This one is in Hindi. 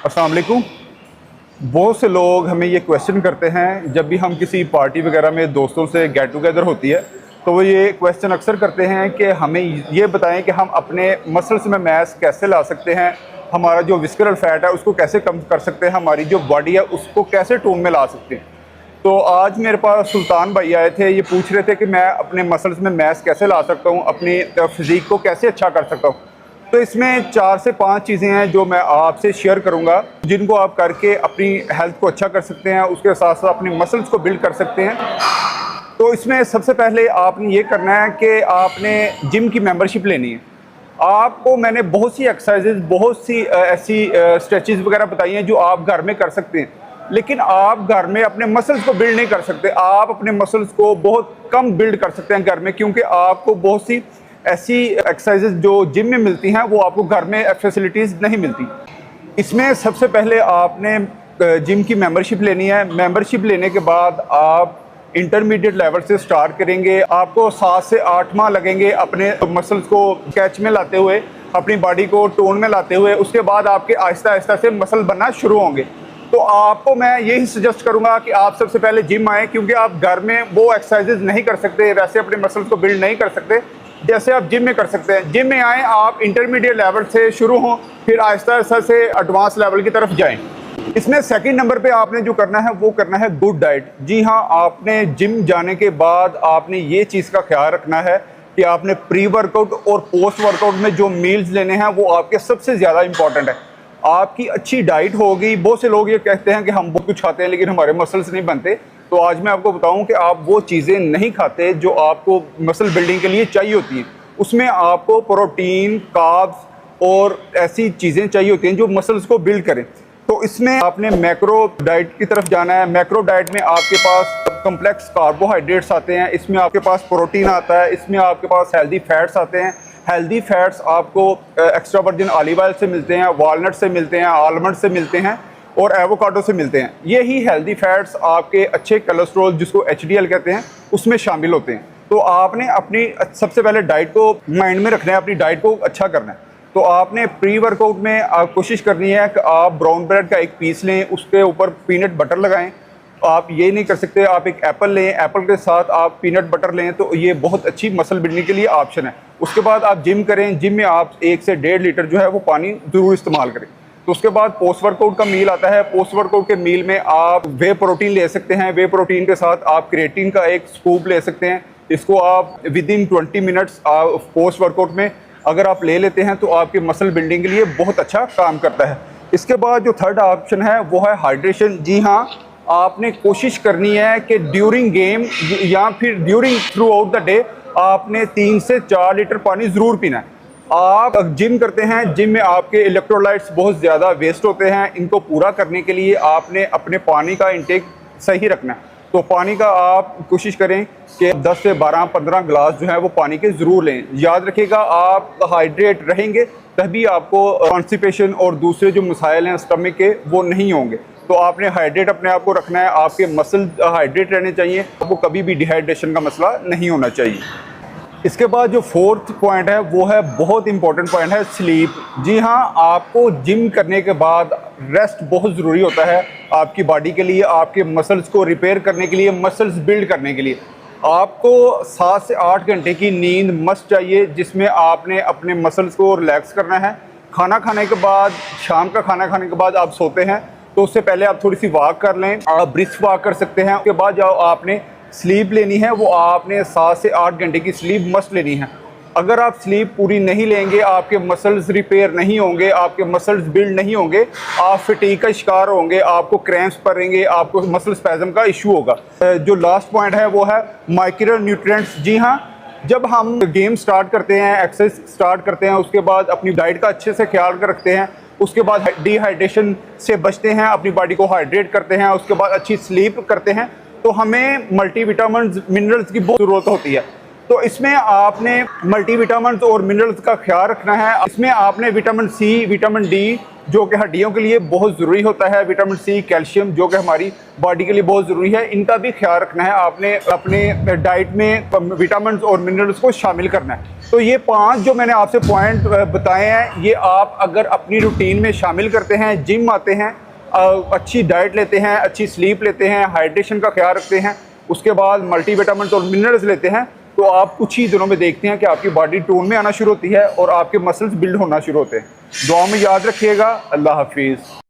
अस्सलाम वालेकुम। बहुत से लोग हमें ये क्वेश्चन करते हैं जब भी हम किसी पार्टी वगैरह में दोस्तों से गेट टुगेदर होती है, तो वो ये क्वेश्चन अक्सर करते हैं कि हमें ये बताएं कि हम अपने मसल्स में मैस कैसे ला सकते हैं, हमारा जो विस्करल फैट है उसको कैसे कम कर सकते हैं, हमारी जो बॉडी है उसको कैसे टोन में ला सकते हैं। तो आज मेरे पास सुल्तान भाई आए थे, ये पूछ रहे थे कि मैं अपने मसल्स में मैस कैसे ला सकता हूँ, अपनी फिज़ीक को कैसे अच्छा कर सकता हूँ। तो इसमें 4 से 5 चीज़ें हैं जो मैं आपसे शेयर करूंगा, जिनको आप करके अपनी हेल्थ को अच्छा कर सकते हैं, उसके साथ साथ अपनी मसल्स को बिल्ड कर सकते हैं। तो इसमें सबसे पहले आपने ये करना है कि आपने जिम की मेंबरशिप लेनी है। आपको मैंने बहुत सी एक्सरसाइजेज, बहुत सी ऐसी स्ट्रेचेस वगैरह बताई हैं जो आप घर में कर सकते हैं, लेकिन आप घर में अपने मसल्स को बिल्ड नहीं कर सकते। आप अपने मसल्स को बहुत कम बिल्ड कर सकते हैं घर में, क्योंकि आपको बहुत सी ऐसी एक्सरसाइजेज जो जिम में मिलती हैं वो आपको घर में फैसिलिटीज़ नहीं मिलती। इसमें सबसे पहले आपने जिम की मेंबरशिप लेनी है। मेंबरशिप लेने के बाद आप इंटरमीडिएट लेवल से स्टार्ट करेंगे। आपको 7 से 8 माह लगेंगे अपने मसल्स को कैच में लाते हुए, अपनी बॉडी को टोन में लाते हुए। उसके बाद आपके आहिस्ता आहिस्ता से मसल बनना शुरू होंगे। तो आपको मैं यही सजेस्ट करूंगा कि आप सबसे पहले जिम आएँ, क्योंकि आप घर में वो एक्सरसाइजेज नहीं कर सकते, वैसे अपने मसल्स को बिल्ड नहीं कर सकते जैसे आप जिम में कर सकते हैं। जिम में आएँ, आप इंटरमीडिएट लेवल से शुरू हों, फिर आहिस्ता आहिस्ता से एडवांस लेवल की तरफ जाएं। इसमें सेकंड नंबर पे आपने जो करना है वो करना है गुड डाइट। जी हाँ, आपने जिम जाने के बाद आपने ये चीज़ का ख्याल रखना है कि आपने प्री वर्कआउट और पोस्ट वर्कआउट में जो मील्स लेने हैं वो आपके सबसे ज़्यादा इंपॉर्टेंट है। आपकी अच्छी डाइट होगी। बहुत से लोग ये कहते हैं कि हम बहुत कुछ खाते हैं लेकिन हमारे मसल्स नहीं बनते। तो आज मैं आपको बताऊं कि आप वो चीज़ें नहीं खाते जो आपको मसल बिल्डिंग के लिए चाहिए होती हैं। उसमें आपको प्रोटीन, कार्ब्स और ऐसी चीज़ें चाहिए होती हैं जो मसल्स को बिल्ड करें। तो इसमें आपने मैक्रो डाइट की तरफ जाना है। मैक्रो डाइट में आपके पास कम्प्लेक्स कार्बोहाइड्रेट्स आते हैं, इसमें आपके पास प्रोटीन आता है, इसमें आपके पास हेल्दी फैट्स आते हैं। हेल्दी फैट्स आपको एक्स्ट्रा वर्जिन ऑलिव ऑयल से मिलते हैं, वॉलनट से मिलते हैं, आलमंड से मिलते हैं और एवोकाडो से मिलते हैं। यही हेल्दी फैट्स आपके अच्छे कोलेस्ट्रॉल, जिसको एचडीएल कहते हैं, उसमें शामिल होते हैं। तो आपने अपनी सबसे पहले डाइट को माइंड में रखना है, अपनी डाइट को अच्छा करना है। तो आपने प्री वर्कआउट में कोशिश करनी है कि आप ब्राउन ब्रेड का एक पीस लें, उसके ऊपर पीनट बटर लगाएं। आप ये नहीं कर सकते, आप एक एप्पल लें, एप्पल के साथ आप पीनट बटर लें, तो ये बहुत अच्छी मसल बिल्डिंग के लिए ऑप्शन है। उसके बाद आप जिम करें। जिम में आप 1 से 1.5 लीटर जो है वो पानी ज़रूर इस्तेमाल करें। तो उसके बाद पोस्ट वर्कआउट का मील आता है। पोस्ट वर्कआउट के मील में आप वे प्रोटीन ले सकते हैं। वे प्रोटीन के साथ आप क्रिएटिन का एक स्कूप ले सकते हैं। इसको आप with in 20 minutes post workout में अगर आप ले लेते हैं तो आपके मसल बिल्डिंग के लिए बहुत अच्छा काम करता है। इसके बाद जो थर्ड ऑप्शन है वो है हाइड्रेशन। जी हाँ, आपने कोशिश करनी है कि ड्यूरिंग गेम या फिर during through out the day आपने 3 से 4 लीटर पानी ज़रूर पीना है। आप जिम करते हैं, जिम में आपके इलेक्ट्रोलाइट्स बहुत ज़्यादा वेस्ट होते हैं। इनको पूरा करने के लिए आपने अपने पानी का इंटेक सही रखना है। तो पानी का आप कोशिश करें कि 10 से 12-15 गिलास जो है वो पानी के ज़रूर लें। याद रखिएगा, आप हाइड्रेट रहेंगे तभी आपको कॉन्स्टिपेशन और दूसरे जो मसाइल हैं स्टमक के वो नहीं होंगे। तो आपने हाइड्रेट अपने आप को रखना है, आपके मसल हाइड्रेट रहने चाहिए, आपको कभी भी डिहाइड्रेशन का मसला नहीं होना चाहिए। इसके बाद जो फोर्थ पॉइंट है वो है बहुत इंपॉर्टेंट पॉइंट है, स्लीप। जी हाँ, आपको जिम करने के बाद रेस्ट बहुत ज़रूरी होता है आपकी बॉडी के लिए, आपके मसल्स को रिपेयर करने के लिए, मसल्स बिल्ड करने के लिए। आपको 7 से 8 घंटे की नींद मस्ट चाहिए, जिसमें आपने अपने मसल्स को रिलैक्स करना है। खाना खाने के बाद, शाम का खाना खाने के बाद आप सोते हैं तो उससे पहले आप थोड़ी सी वॉक कर लें, आप ब्रिस्क वॉक कर सकते हैं। उसके बाद जो आपने स्लीप लेनी है वो आपने 7 से 8 घंटे की स्लीप मस्ट लेनी है। अगर आप स्लीप पूरी नहीं लेंगे, आपके मसल्स रिपेयर नहीं होंगे, आपके मसल्स बिल्ड नहीं होंगे, आप फटीग का शिकार होंगे, आपको क्रैम्प्स पड़ेंगे, आपको मसल स्पैज़म का इशू होगा। जो लास्ट पॉइंट है वो है माइक्रो न्यूट्रिएंट्स। जी हाँ, जब हम गेम स्टार्ट करते हैं, एक्सरसाइज स्टार्ट करते हैं, उसके बाद अपनी डाइट का अच्छे से ख्याल रखते हैं, उसके बाद डिहाइड्रेशन से बचते हैं, अपनी बॉडी को हाइड्रेट करते हैं, उसके बाद अच्छी स्लीप करते हैं, तो हमें मल्टीविटामिन्स, मिनरल्स की बहुत ज़रूरत होती है। तो इसमें आपने मल्टीविटामिन्स और मिनरल्स का ख्याल रखना है। इसमें आपने विटामिन सी, विटामिन डी जो कि हड्डियों के लिए बहुत ज़रूरी होता है, विटामिन सी, कैल्शियम जो कि हमारी बॉडी के लिए बहुत ज़रूरी है, इनका भी ख्याल रखना है। आपने अपने डाइट में विटामिन और मिनरल्स को शामिल करना है। तो ये 5 जो मैंने आपसे पॉइंट बताए हैं, ये आप अगर अपनी रूटीन में शामिल करते हैं, जिम आते हैं, अच्छी डाइट लेते हैं, अच्छी स्लीप लेते हैं, हाइड्रेशन का ख्याल रखते हैं, उसके बाद मल्टीविटामिन और मिनरल्स लेते हैं, तो आप कुछ ही दिनों में देखते हैं कि आपकी बॉडी टोन में आना शुरू होती है और आपके मसल्स बिल्ड होना शुरू होते हैं। दुआ में याद रखिएगा। अल्लाह हाफिज़।